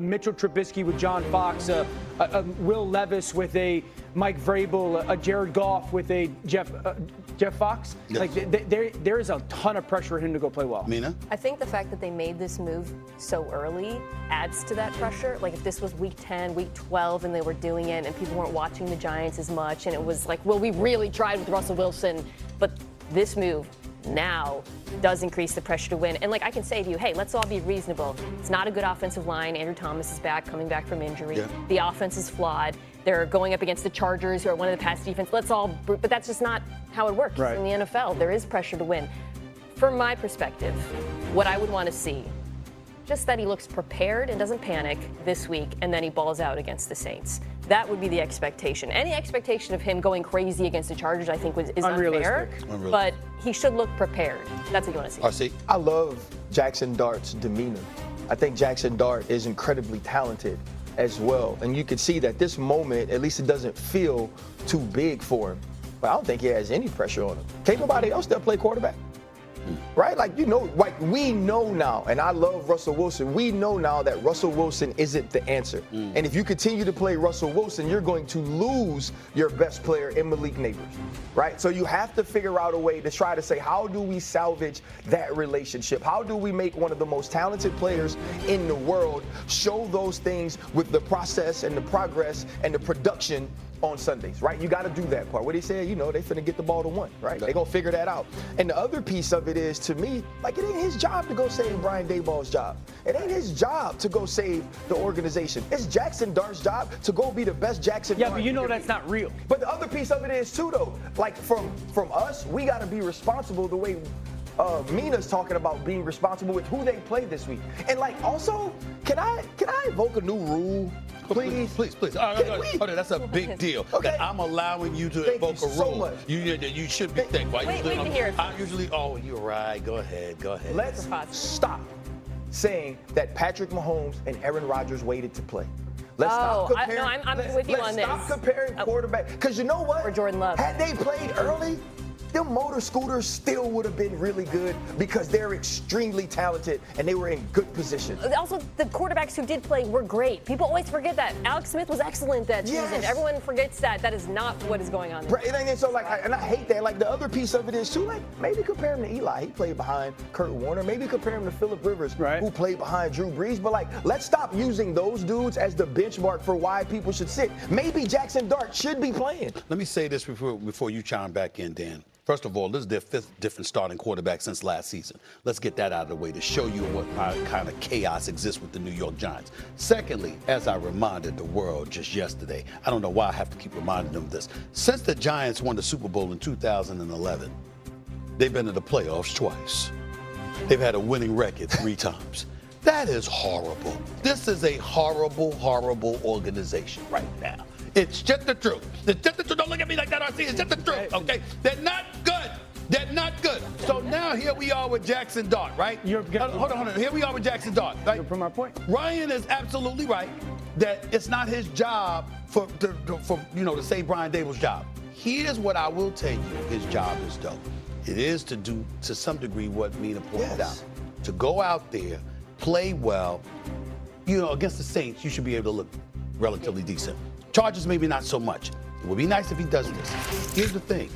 Mitchell Trubisky with John Fox, a Will Levis with a Mike Vrabel, a Jared Goff with a Jeff Fox. Yes. Like there is a ton of pressure for him to go play well. Mina? I think the fact that they made this move so early adds to that pressure. Like if this was week 10, week 12, and they were doing it and people weren't watching the Giants as much, and it was like, well, we really tried with Russell Wilson, but this move now does increase the pressure to win. And like I can say to you, hey, let's all be reasonable. It's not a good offensive line. Andrew Thomas is back, coming back from injury. Yeah. The offense is flawed. They're going up against the Chargers, who are one of the pass defense. But that's just not how it works in the NFL. There is pressure to win. From my perspective, what I would want to see, just that he looks prepared and doesn't panic this week, and then he balls out against the Saints. That would be the expectation. Any expectation of him going crazy against the Chargers, I think, is unfair. But he should look prepared. That's what you want to see. RC? I love Jackson Dart's demeanor. I think Jackson Dart is incredibly talented as well. And you can see that this moment, at least it doesn't feel too big for him. But I don't think he has any pressure on him. Can't nobody else that play quarterback? Right? Like, you know, like we know now, and I love Russell Wilson, we know now that Russell Wilson isn't the answer. And if you continue to play Russell Wilson, you're going to lose your best player in Malik Neighbors, right? So you have to figure out a way to try to say, how do we salvage that relationship? How do we make one of the most talented players in the world show those things with the process and the progress and the production on Sundays, right? You got to do that part. What he said, you know, they finna get the ball to one, right? They gonna figure that out. And the other piece of it is, to me, like, it ain't his job to go save Brian Daboll's job. It ain't his job to go save the organization. It's Jackson Dart's job to go be the best Jackson Dart. Yeah, but you know that's not real. But the other piece of it is too, though, like from us, we got to be responsible the way Mina's talking about being responsible with who they play this week. And like, also, can I evoke a new rule? Please. That's a big deal. Okay. That I'm allowing you to invoke a so rule. much. You should be thankful. Wait to hear it. I usually, you're right. Go ahead. Let's stop saying that Patrick Mahomes and Aaron Rodgers waited to play. Let's stop comparing. I'm with you on this. Let's stop comparing quarterback. Because you know what? Or Jordan Love. Had they played early, them motor scooters still would have been really good because they're extremely talented and they were in good position. Also, the quarterbacks who did play were great. People always forget that. Alex Smith was excellent that season. Everyone forgets that. That is not what is going on there. Right, and so like, and I hate that. Like, the other piece of it is too, like, maybe compare him to Eli. He played behind Kurt Warner. Maybe compare him to Phillip Rivers, who played behind Drew Brees. But like, let's stop using those dudes as the benchmark for why people should sit. Maybe Jackson Dart should be playing. Let me say this before you chime back in, Dan. First of all, this is their fifth different starting quarterback since last season. Let's get that out of the way to show you what kind of chaos exists with the New York Giants. Secondly, as I reminded the world just yesterday, I don't know why I have to keep reminding them of this. Since the Giants won the Super Bowl in 2011, they've been to the playoffs twice. They've had a winning record 3 times. That is horrible. This is a horrible, horrible organization right now. It's just the truth. It's just the truth. Don't look at me like that, RC. It's just the truth, okay? They're not good. They're not good. So now here we are with Jackson Dart, right? Hold on. Here we are with Jackson Dart, right? You're from my point. Ryan is absolutely right that it's not his job to save Brian Daboll's job. Here's what I will tell you his job is, though. It is to do, to some degree, what Mina pointed out. To go out there, play well. Against the Saints, you should be able to look relatively decent. Chargers, maybe not so much. It would be nice if he does this. Here's the thing.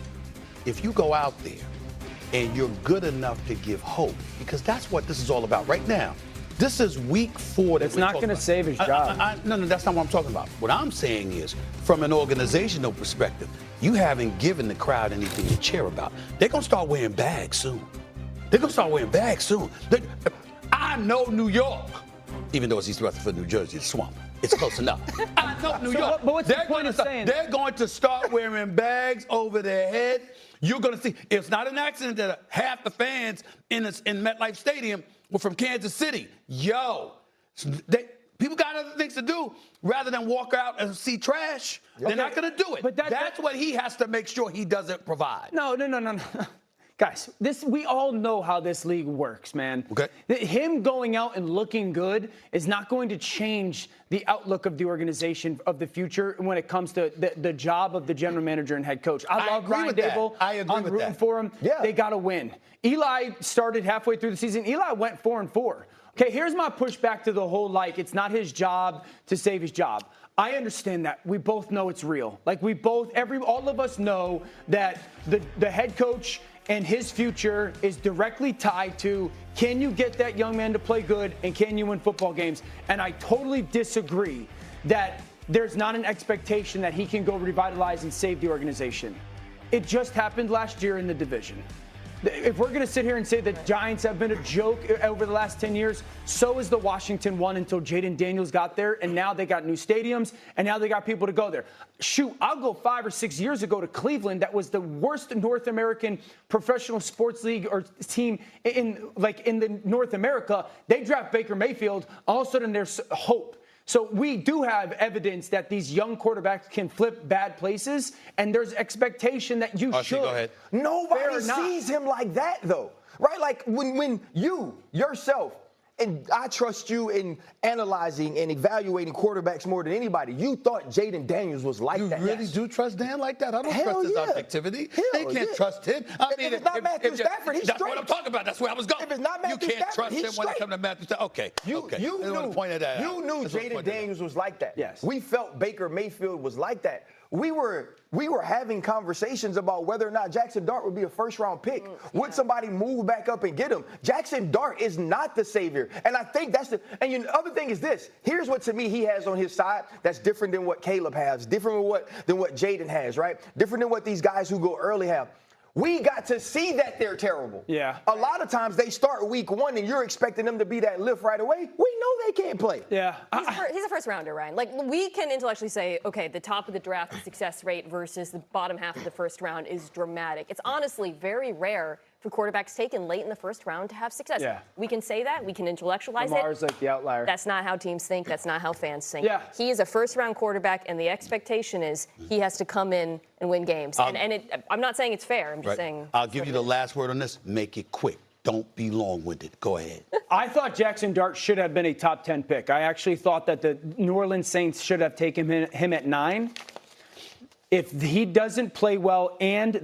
If you go out there and you're good enough to give hope, because that's what this is all about right now. This is week 4. It's not going to save his job. No, that's not what I'm talking about. What I'm saying is, from an organizational perspective, you haven't given the crowd anything to cheer about. They're going to start wearing bags soon. I know New York, even though it's East Rutherford, New Jersey, it's swamp. It's close enough. I know New York. But what's the point of saying? They're going to start wearing bags over their head. You're going to see. It's not an accident that half the fans in MetLife Stadium were from Kansas City. People got other things to do rather than walk out and see trash. Okay. They're not going to do it. But that's what he has to make sure he doesn't provide. No. Guys, we all know how this league works, man. Okay. Him going out and looking good is not going to change the outlook of the organization of the future when it comes to the job of the general manager and head coach. I love Brian Daboll. I agree I'm with rooting that. for him. Yeah. They got to win. Eli started halfway through the season. Eli went 4-4. Okay, here's my pushback to the whole, like, it's not his job to save his job. I understand that. We both know it's real. Like, all of us know that the head coach and his future is directly tied to, can you get that young man to play good and can you win football games? And I totally disagree that there's not an expectation that he can go revitalize and save the organization. It just happened last year in the division. If we're going to sit here and say that Giants have been a joke over the last 10 years, so is the Washington one until Jayden Daniels got there, and now they got new stadiums, and now they got people to go there. Shoot, I'll go 5 or 6 years ago to Cleveland. That was the worst North American professional sports league or team in the North America. They draft Baker Mayfield. All of a sudden, there's hope. So we do have evidence that these young quarterbacks can flip bad places, and there's expectation that you should. Go ahead. Nobody sees him like that, though, right? Like when you yourself, and I trust you in analyzing and evaluating quarterbacks more than anybody. You thought Jayden Daniels was like that. You really do trust Dan like that? I don't trust his objectivity. They can't trust him. If it's not Matthew Stafford, he's that's straight. what I'm talking about. That's where I was going. If it's not Matthew you can't Stafford, trust him when it comes to Matthew Stafford. Okay. You knew Jayden Daniels was like that. Yes. We felt Baker Mayfield was like that. We were having conversations about whether or not Jackson Dart would be a first-round pick. Would somebody move back up and get him? Jackson Dart is not the savior. And I think that's the – and the other thing is this. Here's what, to me, he has on his side that's different than what Caleb has, different than what Jayden has, right? Different than what these guys who go early have. We got to see that they're terrible. Yeah. A lot of times they start week 1 and you're expecting them to be that lift right away. We know they can't play. Yeah. He's a first rounder, Ryan. Like, we can intellectually say, okay, the top of the draft success rate versus the bottom half of the first round is dramatic. It's honestly very rare for quarterbacks taken late in the first round to have success. Yeah. We can say that. We can intellectualize Lamar's it. like the outlier. That's not how teams think. That's not how fans think. Yeah. He is a first-round quarterback, and the expectation is he has to come in and win games. I'm not saying it's fair. I'm just saying. I'll give you the last word on this. Make it quick. Don't be long-winded. Go ahead. I thought Jackson Dart should have been a top 10 pick. I actually thought that the New Orleans Saints should have taken him at 9. If he doesn't play well and